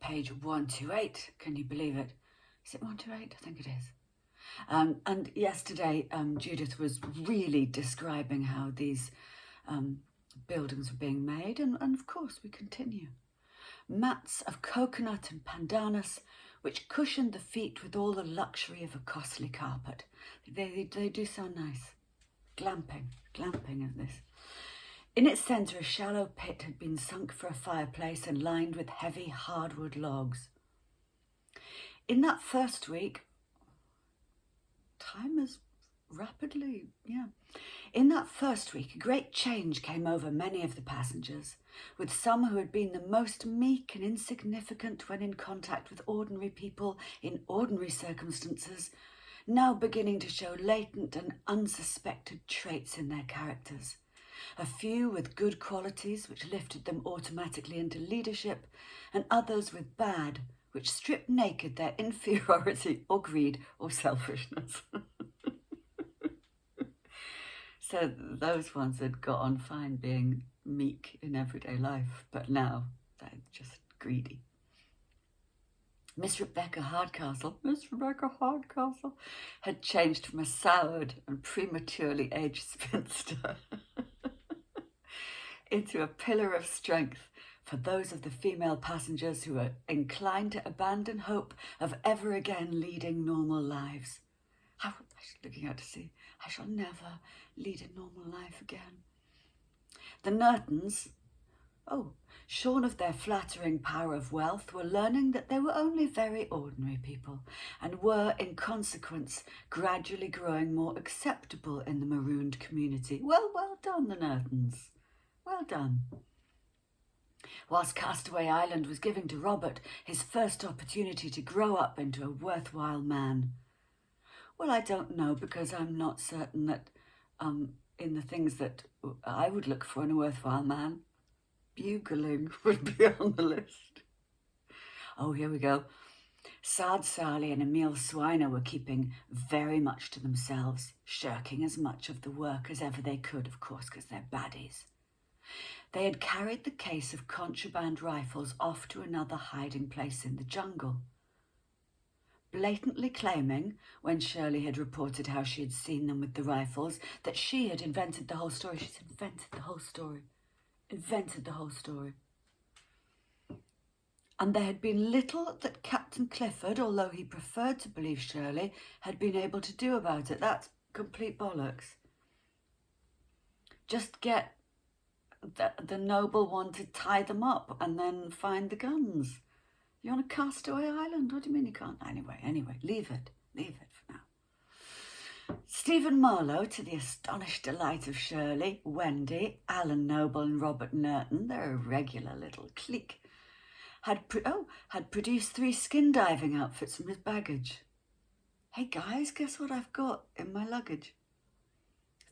page 128. Can you believe it? Is it 128? I think it is. And yesterday, Judith was really describing how these buildings were being made, and of course we continue. Mats of coconut and pandanus, which cushioned the feet with all the luxury of a costly carpet. They do sound nice. Glamping at this. In its centre, a shallow pit had been sunk for a fireplace and lined with heavy hardwood logs. In that first week, time is rapidly, In that first week, a great change came over many of the passengers, with some who had been the most meek and insignificant when in contact with ordinary people in ordinary circumstances, now beginning to show latent and unsuspected traits in their characters. A few with good qualities which lifted them automatically into leadership, and others with bad, which stripped naked their inferiority or greed or selfishness. So those ones had got on fine being meek in everyday life, but now they're just greedy. Miss Rebecca Hardcastle had changed from a soured and prematurely aged spinster into a pillar of strength for those of the female passengers who were inclined to abandon hope of ever again leading normal lives. I was looking out to see, I shall never lead a normal life again. The Nertons, shorn of their flattering power of wealth, were learning that they were only very ordinary people and were, in consequence, gradually growing more acceptable in the marooned community. Well done, the Nertons. Well done. Whilst Castaway Island was giving to Robert his first opportunity to grow up into a worthwhile man. Well, I don't know, because I'm not certain that in the things that I would look for in a worthwhile man, bugling would be on the list. Oh, here we go. Sad Sally and Emile Swiner were keeping very much to themselves, shirking as much of the work as ever they could, of course, because they're baddies. They had carried the case of contraband rifles off to another hiding place in the jungle, blatantly claiming, when Shirley had reported how she had seen them with the rifles, that she had invented the whole story. She's invented the whole story. And there had been little that Captain Clifford, although he preferred to believe Shirley, had been able to do about it. That's complete bollocks. Just get the noble one to tie them up and then find the guns. You're on a castaway island. What do you mean you can't? Anyway, leave it for now. Stephen Marlowe, to the astonished delight of Shirley, Wendy, Alan Noble and Robert Nerton, they're a regular little clique, had produced 3 skin diving outfits from his baggage. Hey guys, guess what I've got in my luggage?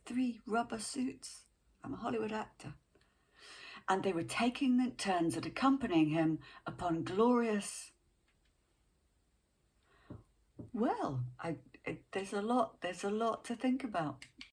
3 rubber suits. I'm a Hollywood actor. And they were taking turns at accompanying him upon glorious... Well, there's a lot to think about.